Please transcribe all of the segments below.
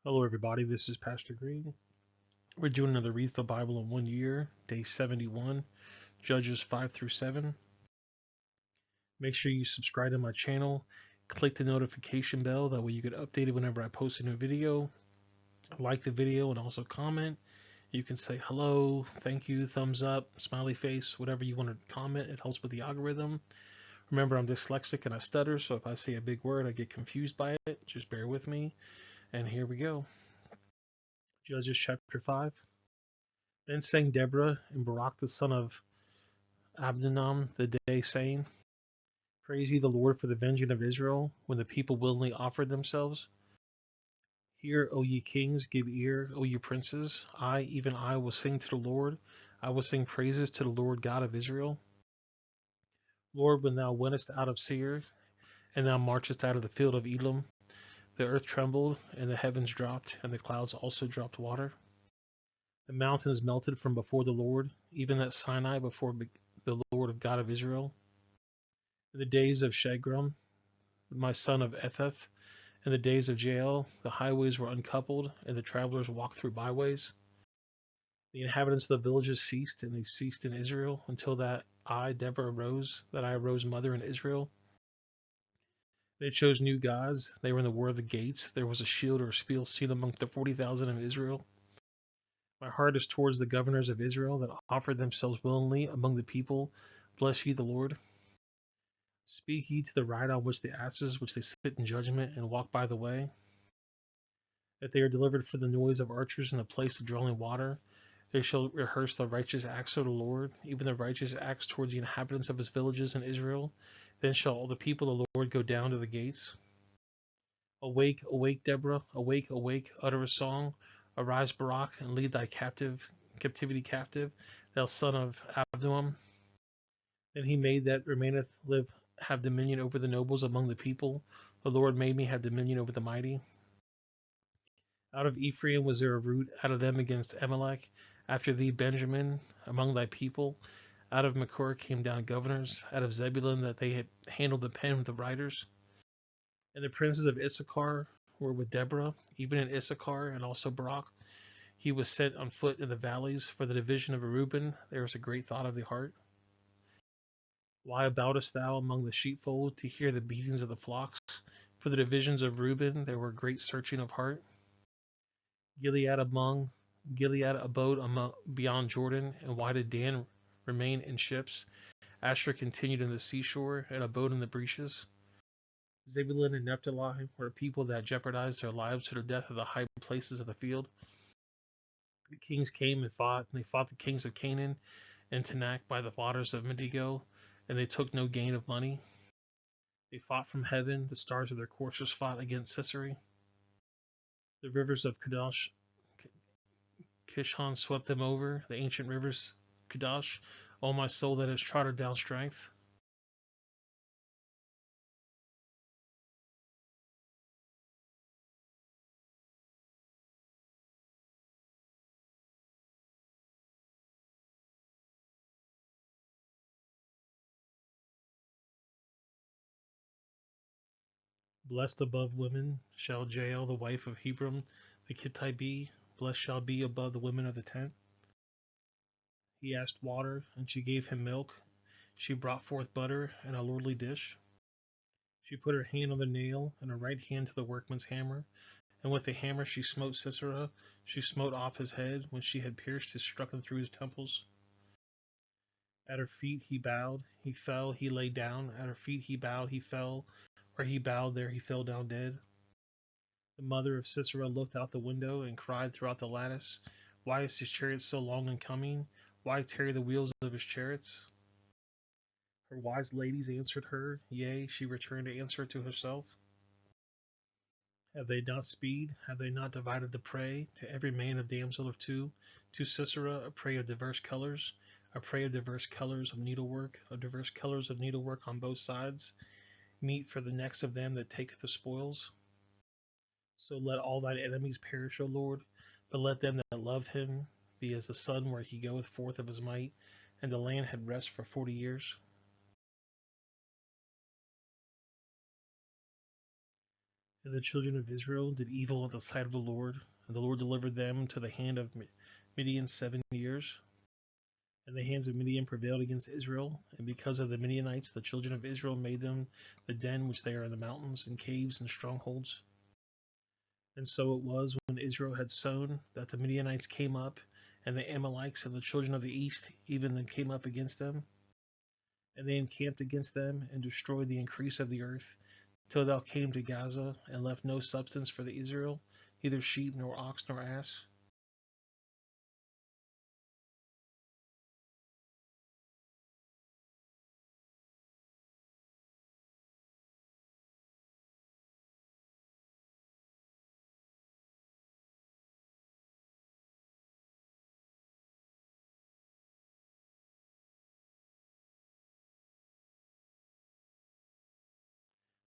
Hello, everybody. This is Pastor Green. We're doing another Read the Bible in 1 year, day 71, Judges 5 through 7. Make sure you subscribe to my channel, click the notification bell, that way you get updated whenever I post a new video. Like the video and also comment. You can say hello, thank you, thumbs up, smiley face, whatever you want to comment. It helps with the algorithm. Remember, I'm dyslexic and I stutter, so if I say a big word, I get confused by it. Just bear with me. And here we go. Judges chapter 5. Then sang Deborah and Barak the son of Abinoam the day, saying, Praise ye the Lord for the vengeance of Israel, when the people willingly offered themselves. Hear, O ye kings, give ear, O ye princes. I, even I, will sing to the Lord. I will sing praises to the Lord God of Israel. Lord, when thou wentest out of Seir, and thou marchest out of the field of Elam, the earth trembled, and the heavens dropped, and the clouds also dropped water. The mountains melted from before the Lord, even at Sinai before the Lord God of Israel. In the days of Shagrum, my son of Etheth, in the days of Jael, the highways were uncoupled, and the travelers walked through byways. The inhabitants of the villages ceased, and they ceased in Israel, until that I, Deborah, arose, that I arose mother in Israel. They chose new gods. They were in the war of the gates. There was a shield or a spear seen among the 40,000 of Israel. My heart is towards the governors of Israel that offered themselves willingly among the people. Bless ye the Lord. Speak ye to the right on which the asses which they sit in judgment and walk by the way, that they are delivered for the noise of archers in the place of drawing water. They shall rehearse the righteous acts of the Lord, even the righteous acts towards the inhabitants of his villages in Israel. Then shall all the people of the Lord go down to the gates. Awake, awake, Deborah, awake, awake, utter a song. Arise, Barak, and lead thy captivity captive, thou son of Abdullam. Then he made that remaineth live have dominion over the nobles among the people. The Lord made me have dominion over the mighty. Out of Ephraim was there a root, out of them against Amalek. After thee, Benjamin, among thy people. Out of Machor came down governors, out of Zebulun, that they had handled the pen with the writers. And the princes of Issachar were with Deborah, even in Issachar, and also Barak. He was set on foot in the valleys. For the division of Reuben, there was a great thought of the heart. Why aboutest thou among the sheepfold to hear the beatings of the flocks? For the divisions of Reuben, there were great searching of heart. Gilead abode beyond Jordan, and why did Dan remain in ships? Asher continued in the seashore, and abode in the breaches. Zebulun and Naphtali were people that jeopardized their lives to the death of the high places of the field. The kings came and they fought the kings of Canaan and Tanakh by the waters of Medigo, and they took no gain of money. They fought from heaven, the stars of their coursers fought against Sisera. The rivers of Kishon swept them over, the ancient rivers, Kadesh, O my soul that has trodden down strength. Blessed above women shall Jael, the wife of Hebron, the Gittite be. Blessed shall be above the women of the tent. He asked water, and she gave him milk. She brought forth butter in a lordly dish. She put her hand on the nail, and her right hand to the workman's hammer. And with the hammer she smote Sisera. She smote off his head. When she had pierced, he struck him through his temples. At her feet he bowed, he fell, he lay down. At her feet he bowed, he fell. Where he bowed, there he fell down dead. The mother of Sisera looked out the window and cried throughout the lattice, Why is his chariot so long in coming? Why tarry the wheels of his chariots? Her wise ladies answered her, yea, she returned to answer to herself. Have they not speed? Have they not divided the prey? To every man a damsel of two. To Sisera a prey of diverse colors, a prey of diverse colors of needlework on both sides, meat for the necks of them that take the spoils. So let all thine enemies perish, O Lord, but let them that love him be as the sun where he goeth forth of his might, and the land had rest for 40 years. And the children of Israel did evil in the sight of the Lord, and the Lord delivered them to the hand of Midian 7 years. And the hands of Midian prevailed against Israel, and because of the Midianites, the children of Israel made them the den which they are in the mountains, and caves, and strongholds. And so it was, when Israel had sown, that the Midianites came up, and the Amalekites and the children of the east even then came up against them. And they encamped against them, and destroyed the increase of the earth, till thou came to Gaza, and left no substance for the Israel, neither sheep, nor ox, nor ass.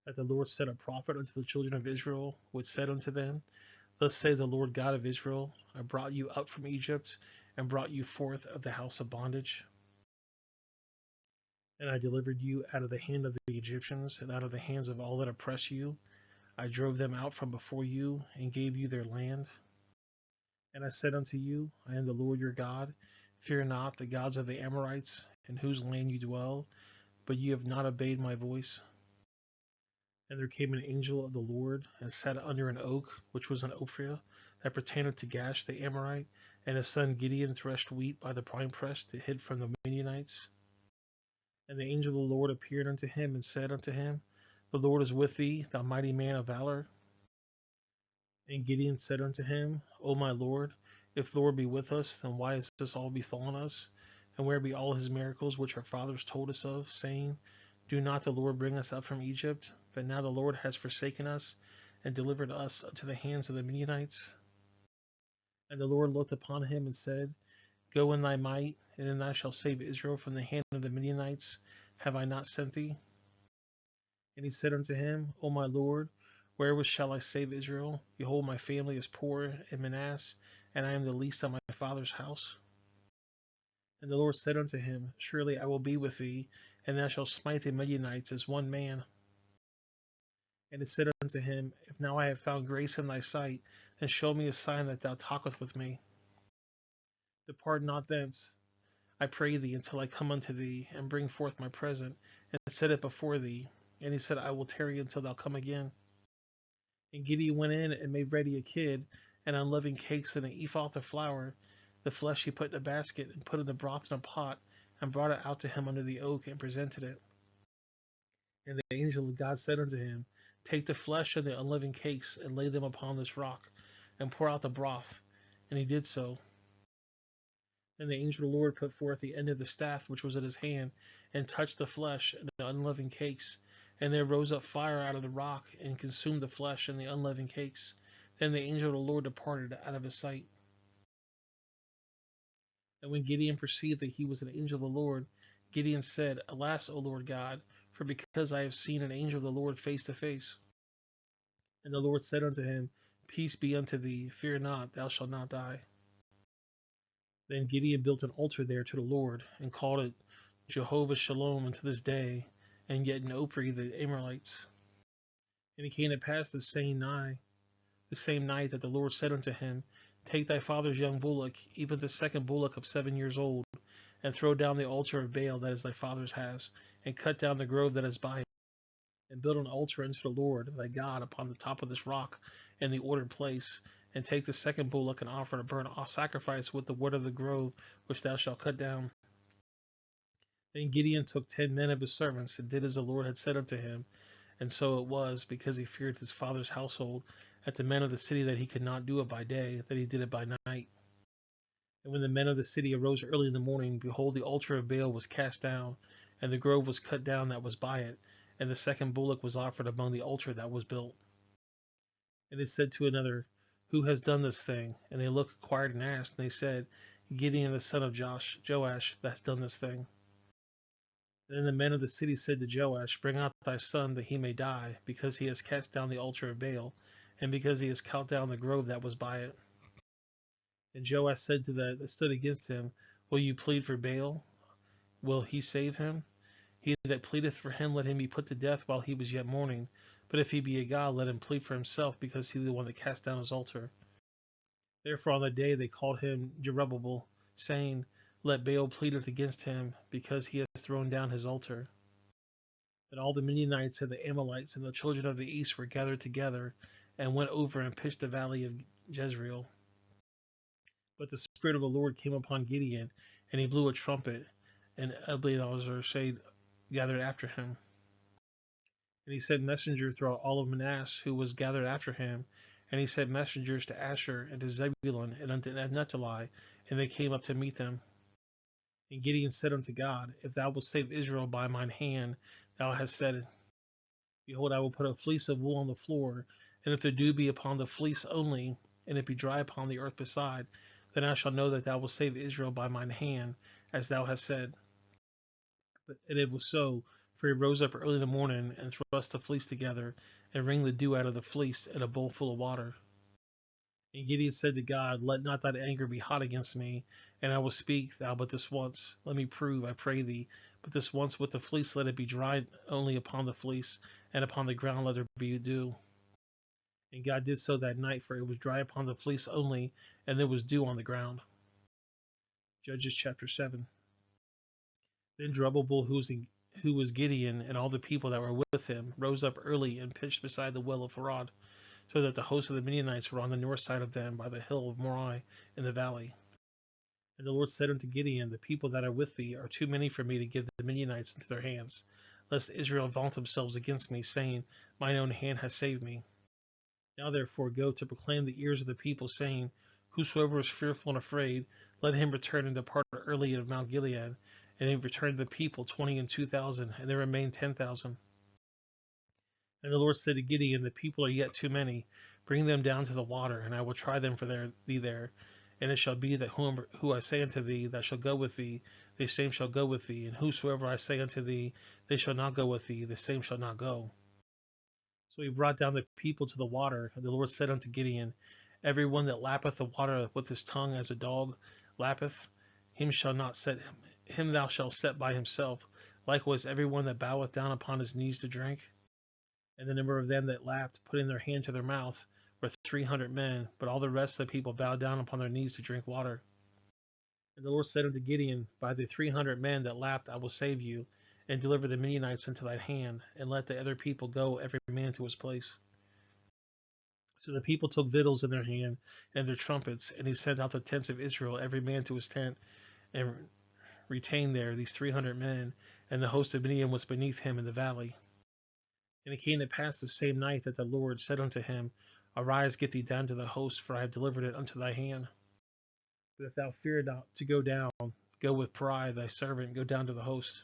That the Lord sent a prophet unto the children of Israel, which said unto them, Thus says the Lord God of Israel, I brought you up from Egypt, and brought you forth of the house of bondage. And I delivered you out of the hand of the Egyptians, and out of the hands of all that oppress you. I drove them out from before you, and gave you their land. And I said unto you, I am the Lord your God. Fear not the gods of the Amorites, in whose land you dwell, but ye have not obeyed my voice. And there came an angel of the Lord, and sat under an oak, which was an Ophrah, that pertained to Gash the Amorite, and his son Gideon threshed wheat by the winepress to hid from the Midianites. And the angel of the Lord appeared unto him, and said unto him, The Lord is with thee, thou mighty man of valor. And Gideon said unto him, O my Lord, if the Lord be with us, then why has this all befallen us? And where be all his miracles which our fathers told us of, saying, Do not the Lord bring us up from Egypt? But now the Lord has forsaken us, and delivered us into the hands of the Midianites. And the Lord looked upon him, and said, Go in thy might, and then thou shalt save Israel from the hand of the Midianites. Have I not sent thee? And he said unto him, O my Lord, wherewith shall I save Israel? Behold, my family is poor in Manasseh, and I am the least of my father's house. And the Lord said unto him, Surely I will be with thee, and thou shalt smite the Midianites as one man. And he said unto him, If now I have found grace in thy sight, then show me a sign that thou talkest with me. Depart not thence, I pray thee, until I come unto thee, and bring forth my present, and set it before thee. And he said, I will tarry until thou come again. And Gideon went in and made ready a kid, and unleavened cakes in an ephah of flour. The flesh he put in a basket, and put in the broth in a pot, and brought it out to him under the oak, and presented it. And the angel of God said unto him, Take the flesh and the unleavened cakes, and lay them upon this rock, and pour out the broth. And he did so. And the angel of the Lord put forth the end of the staff which was in his hand, and touched the flesh and the unleavened cakes. And there rose up fire out of the rock, and consumed the flesh and the unleavened cakes. Then the angel of the Lord departed out of his sight. And when Gideon perceived that he was an angel of the Lord, Gideon said, Alas, O Lord God, for because I have seen an angel of the Lord face to face. And the Lord said unto him, Peace be unto thee, fear not, thou shalt not die. Then Gideon built an altar there to the Lord, and called it Jehovah Shalom unto this day, and yet in Ophrah the Amorites. And it came to pass the same night that the Lord said unto him, Take thy father's young bullock, even the second bullock of 7 years old, and throw down the altar of Baal that is thy father's has, and cut down the grove that is by it, and build an altar unto the Lord thy God upon the top of this rock in the ordered place, and take the second bullock and offer a burnt sacrifice with the wood of the grove which thou shalt cut down. Then Gideon took 10 men of his servants, and did as the Lord had said unto him. And so it was, because he feared his father's household, at the men of the city, that he could not do it by day, that he did it by night. And when the men of the city arose early in the morning, behold, the altar of Baal was cast down, and the grove was cut down that was by it, and the second bullock was offered among the altar that was built. And it said to another, Who has done this thing? And they inquired and asked, and they said, Gideon the son of Joash that has done this thing. Then the men of the city said to Joash, Bring out thy son, that he may die, because he has cast down the altar of Baal, and because he has cut down the grove that was by it. And Joash said to that stood against him, Will you plead for Baal? Will he save him? He that pleadeth for him, let him be put to death while he was yet mourning. But if he be a god, let him plead for himself, because he is the one that cast down his altar. Therefore on the day they called him Jerubbaal, saying, Let Baal pleadeth against him, because he has thrown down his altar. Then all the Midianites and the Amalekites and the children of the east were gathered together, and went over and pitched the valley of Jezreel. But the Spirit of the Lord came upon Gideon, and he blew a trumpet, and Ebenezer gathered after him. And he sent messengers throughout all of Manasseh, who was gathered after him, and he sent messengers to Asher and to Zebulun and unto Naphtali, and they came up to meet them. And Gideon said unto God, If thou wilt save Israel by mine hand, thou hast said, Behold, I will put a fleece of wool on the floor, and if the dew be upon the fleece only, and it be dry upon the earth beside, then I shall know that thou wilt save Israel by mine hand, as thou hast said. And it was so, for he rose up early in the morning, and thrust the fleece together, and wringed the dew out of the fleece in a bowl full of water. And Gideon said to God, Let not thine anger be hot against me, and I will speak thou but this once. Let me prove, I pray thee, but this once with the fleece let it be dried only upon the fleece, and upon the ground let there be dew. And God did so that night, for it was dry upon the fleece only, and there was dew on the ground. Judges chapter 7. Then Jerubbaal, who was Gideon, and all the people that were with him, rose up early and pitched beside the well of Harod, so that the host of the Midianites were on the north side of them by the hill of Moriah in the valley. And the Lord said unto Gideon, The people that are with thee are too many for me to give the Midianites into their hands, lest Israel vaunt themselves against me, saying, Mine own hand has saved me. Now therefore go to proclaim the ears of the people, saying, Whosoever is fearful and afraid, let him return and depart early of Mount Gilead. And they returned the people 22,000, and there remained 10,000. And the Lord said to Gideon, The people are yet too many. Bring them down to the water, and I will try them for thee there. And it shall be that who I say unto thee, that shall go with thee, the same shall go with thee. And whosoever I say unto thee, they shall not go with thee, the same shall not go. So he brought down the people to the water, and the Lord said unto Gideon, Every one that lappeth the water with his tongue as a dog lappeth, him thou shalt set by himself. Likewise every one that boweth down upon his knees to drink. And the number of them that lapped, putting their hand to their mouth, were 300 men, but all the rest of the people bowed down upon their knees to drink water. And the Lord said unto Gideon, By the 300 men that lapped I will save you, and deliver the Midianites into thine hand, and let the other people go every man to his place. So the people took victuals in their hand, and their trumpets, and he sent out the tents of Israel, every man to his tent, and retained there these 300 men, and the host of Midian was beneath him in the valley. And it came to pass the same night that the Lord said unto him, Arise, get thee down to the host, for I have delivered it unto thy hand. But if thou fear not to go down, go with Pariah thy servant, go down to the host.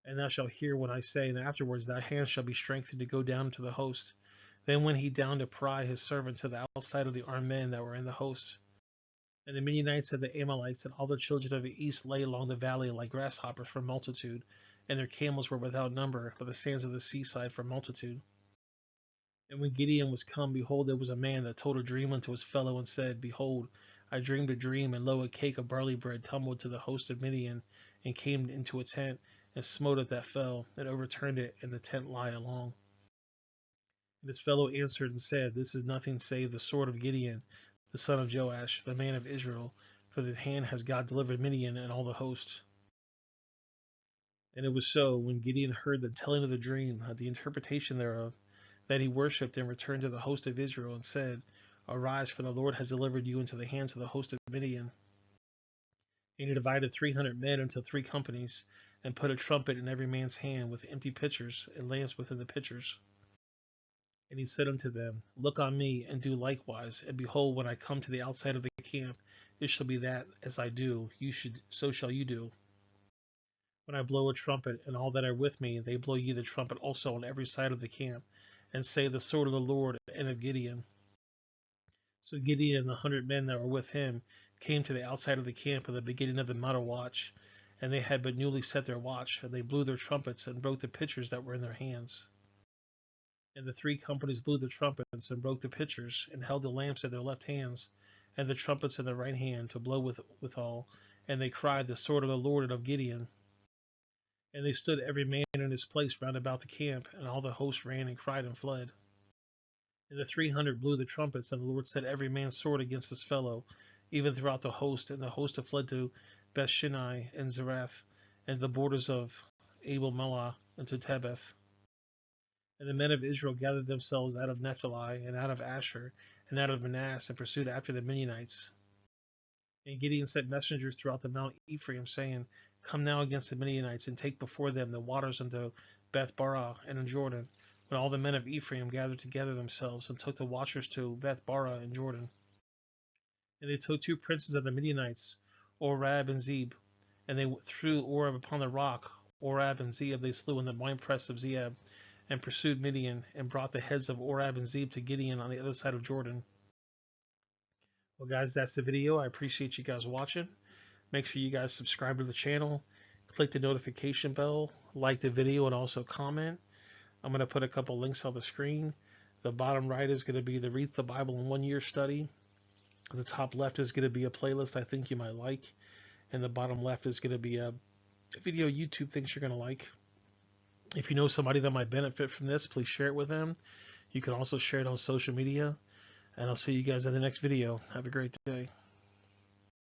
And thou shalt hear when I say, and afterwards thy hand shall be strengthened to go down to the host. Then went he down to Pariah his servant to the outside of the armed men that were in the host. And the Midianites and the Amalekites and all the children of the east lay along the valley like grasshoppers for multitude, and their camels were without number, but the sands of the seaside for multitude. And when Gideon was come, behold, there was a man that told a dream unto his fellow, and said, Behold, I dreamed a dream, and lo, a cake of barley bread tumbled to the host of Midian, and came into a tent, and smote it that fell, and overturned it, and the tent lie along. And his fellow answered and said, This is nothing save the sword of Gideon, the son of Joash, the man of Israel, for the hand has God delivered Midian and all the host. And it was so, when Gideon heard the telling of the dream, the interpretation thereof, that he worshipped and returned to the host of Israel, and said, Arise, for the Lord has delivered you into the hands of the host of Midian. And he divided 300 men into 3 companies, and put a trumpet in every man's hand, with empty pitchers, and lamps within the pitchers. And he said unto them, Look on me, and do likewise, and behold, when I come to the outside of the camp, it shall be that, as I do, so shall you do. When I blow a trumpet, and all that are with me, they blow ye the trumpet also on every side of the camp, and say, The sword of the Lord and of Gideon. So Gideon and the 100 men that were with him came to the outside of the camp at the beginning of the middle watch, and they had but newly set their watch, and they blew their trumpets, and broke the pitchers that were in their hands. And the 3 companies blew the trumpets, and broke the pitchers, and held the lamps in their left hands, and the trumpets in their right hand, to blow withal, and they cried, The sword of the Lord and of Gideon. And they stood every man in his place round about the camp, and all the host ran and cried and fled. And the 300 blew the trumpets, and the Lord set every man's sword against his fellow, even throughout the host. And the host had fled to Bethshinai and Zerath, and the borders of Abel Melah, and to Tebeth. And the men of Israel gathered themselves out of Naphtali, and out of Asher, and out of Manasseh, and pursued after the Midianites. And Gideon sent messengers throughout the Mount Ephraim, saying, Come now against the Midianites, and take before them the waters unto Beth-barah and in Jordan. When all the men of Ephraim gathered together themselves, and took the watchers to Beth-barah and Jordan. And they took 2 princes of the Midianites, Orab and Zeb. And they threw Orab upon the rock. Orab and Zeb they slew in the winepress of Zeb, and pursued Midian, and brought the heads of Orab and Zeb to Gideon on the other side of Jordan. Well, guys, that's the video. I appreciate you guys watching. Make sure you guys subscribe to the channel, click the notification bell, like the video, and also comment. I'm going to put a couple links on the screen. The bottom right is going to be the Read the Bible in 1 Year study. The top left is going to be a playlist I think you might like. And the bottom left is going to be a video YouTube thinks you're going to like. If you know somebody that might benefit from this, please share it with them. You can also share it on social media. And I'll see you guys in the next video. Have a great day.